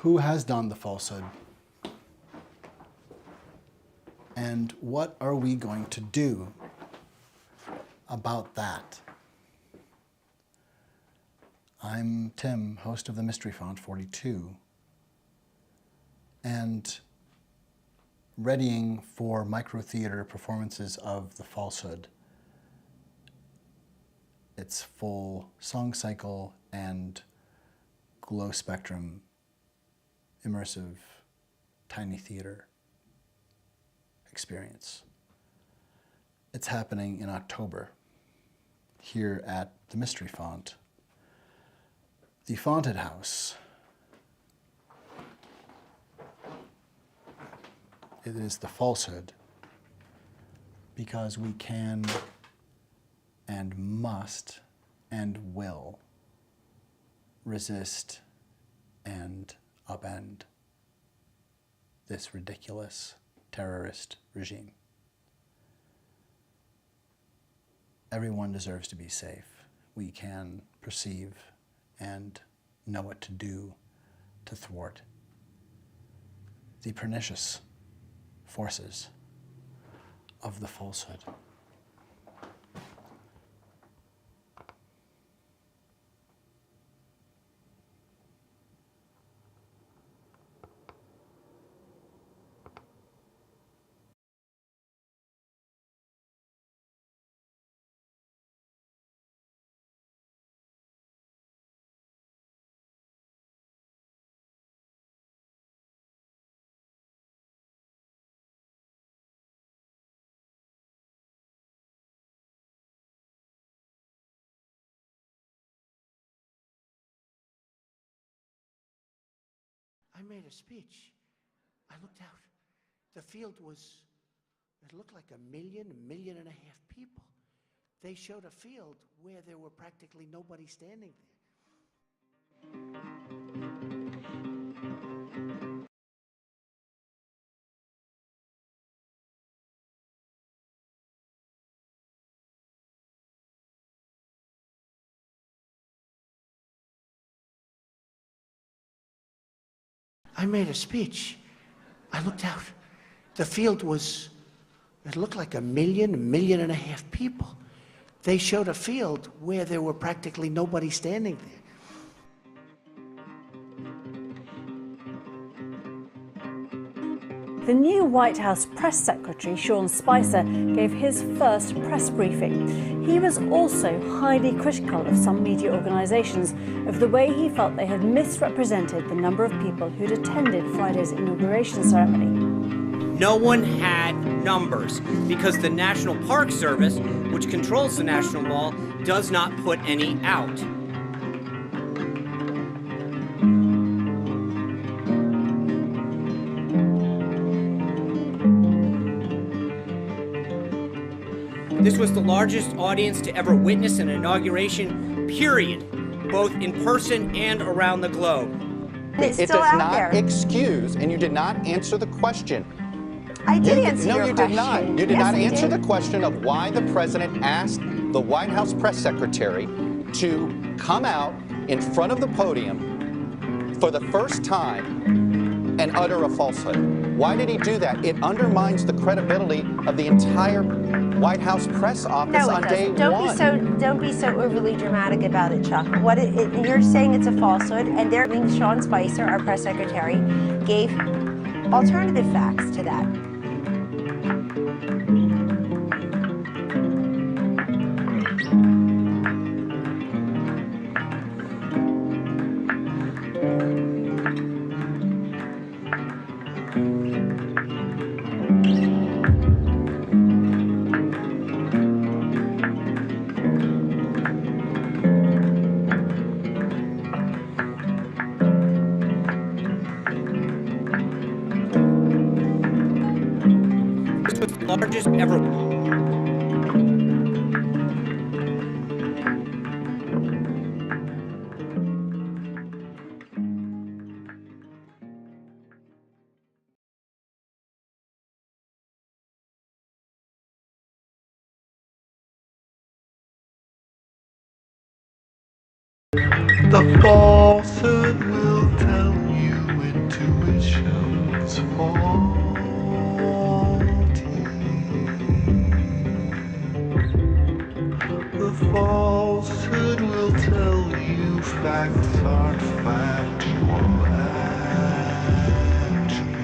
Who has done the falsehood? And what are we going to do about that? I'm Tim, host of the Mystery Font 42, and readying for micro theater performances of The Falsehood, its full song cycle and glow spectrum immersive tiny theater experience. It's happening in October here at the Mystery Font, the Fonted House. It is The Falsehood because we can and must and will resist and upend this ridiculous terrorist regime. Everyone deserves to be safe. We can perceive and know what to do to thwart the pernicious forces of the falsehood. I made a speech. I looked out. The field was, it looked like 1.5 million people. They showed a field where there were practically nobody standing there. I made a speech. I looked out. The field was, it looked like 1.5 million people. They showed a field where there were practically nobody standing there. The new White House press secretary, Sean Spicer, gave his first press briefing. He was also highly critical of some media organisations of the way he felt they had misrepresented the number of people who'd attended Friday's inauguration ceremony. No one had numbers because the National Park Service, which controls the National Mall, does not put any out. This was the largest audience to ever witness an inauguration, period, both in person and around the globe. It does not excuse, and you did not answer the question. I did answer your question. No, you did not. You did Yes, not I answer did. the question of why the president asked the White House press secretary to come out in front of the podium for the first time and utter a falsehood. Why did he do that? It undermines the credibility of the entire White House press office No, it on day doesn't. one. Don't be so overly dramatic about it, Chuck. You're saying it's a falsehood, and Sean Spicer, our press secretary, gave alternative facts to that. This was the largest ever. The falsehood will tell you intuition's faulty. The falsehood will tell you facts aren't factual actually.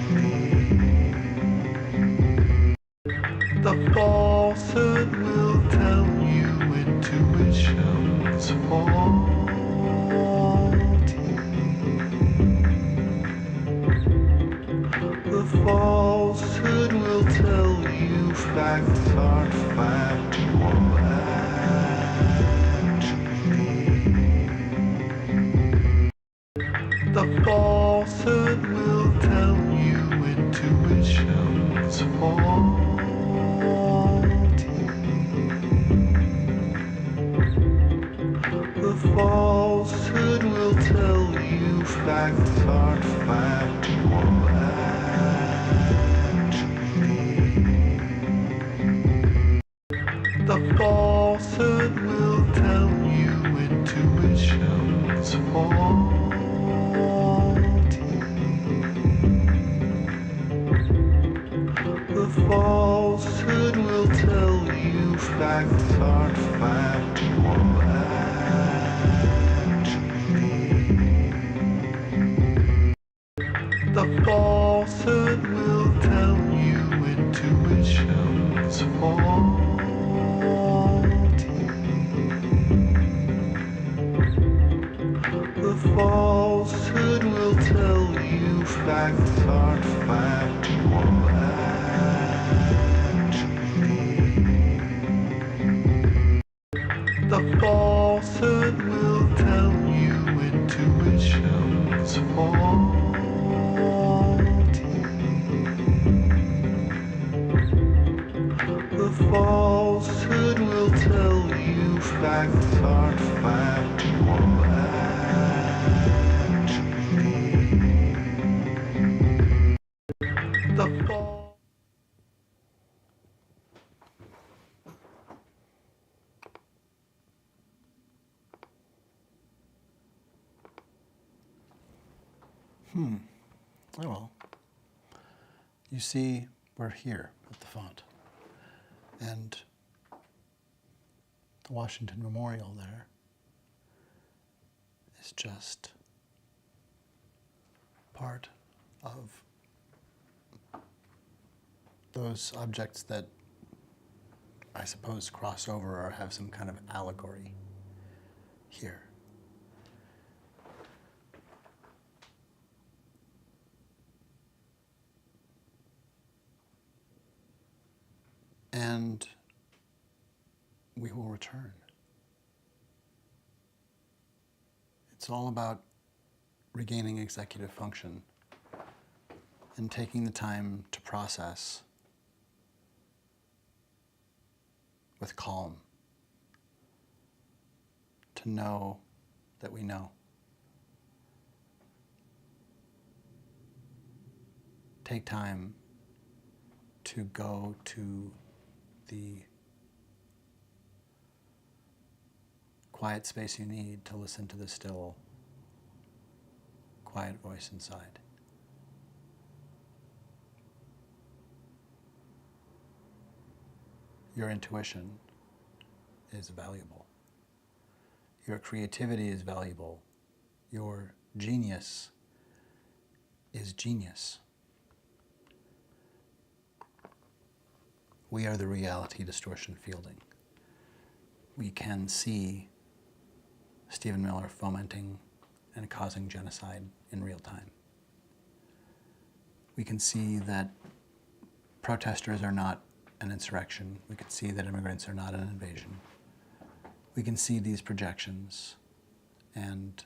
The falsehood will tell you intuition's faulty. The falsehood will tell you facts aren't factual actually. The falsehood will tell you intuition's faulty. The falsehood will tell you facts aren't factual actually. The falsehood will tell you intuition's faulty. The falsehood will tell you facts aren't factual actually. The falsehood will tell you intuition's faulty. The falsehood will tell you facts aren't factual actually. The falsehood will tell you intuition's faulty. The falsehood will tell you facts aren't factual actually. The Oh well. You see, we're here with the font. And the Washington Memorial there is just part of those objects that I suppose cross over or have some kind of allegory here. And we will return. It's all about regaining executive function and taking the time to process with calm, to know that we know. Take time to go to the quiet space you need to listen to the still, quiet voice inside. your intuition is valuable. Your creativity is valuable. Your genius is genius. We are the reality distortion fielding. We can see Stephen Miller fomenting and causing genocide in real time. We can see that protesters are not an insurrection. We can see that immigrants are not an invasion. We can see these projections and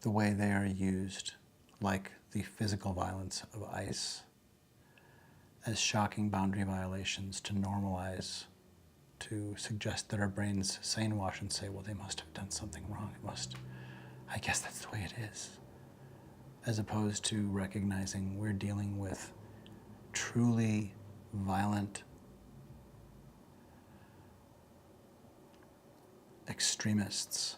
the way they are used, like the physical violence of ICE, as shocking boundary violations to normalize, to suggest that our brains sane wash and say, well, they must have done something wrong. I guess that's the way it is. As opposed to recognizing we're dealing with truly violent extremists.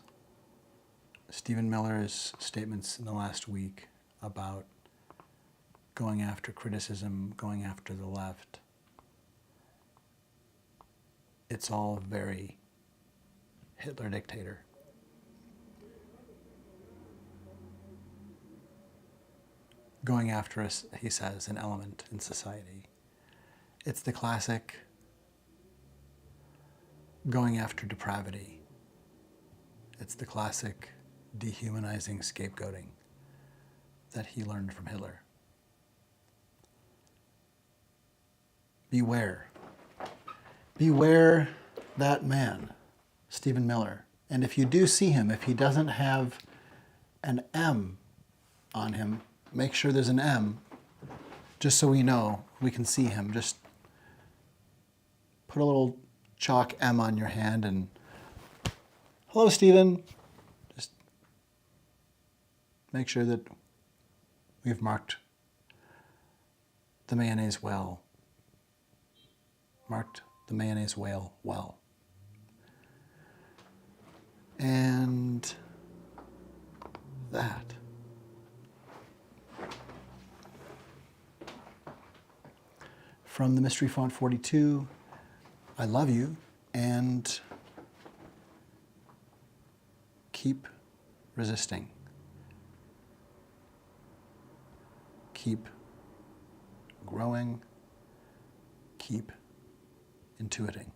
Stephen Miller's statements in the last week about going after criticism, going after the left, it's all very Hitler dictator. Going after us, he says, an element in society. It's the classic going after depravity. It's the classic dehumanizing scapegoating that he learned from Hitler. Beware. Beware that man, Stephen Miller. And if you do see him, if he doesn't have an M on him, make sure there's an M, just so we know, we can see him. Just put a little chalk M on your hand and, hello, Stephen. Just make sure that we've marked the mayonnaise well. Marked the mayonnaise whale well. And that. From the Mystery Font 42, I love you, and keep resisting. Keep growing. Keep intuiting.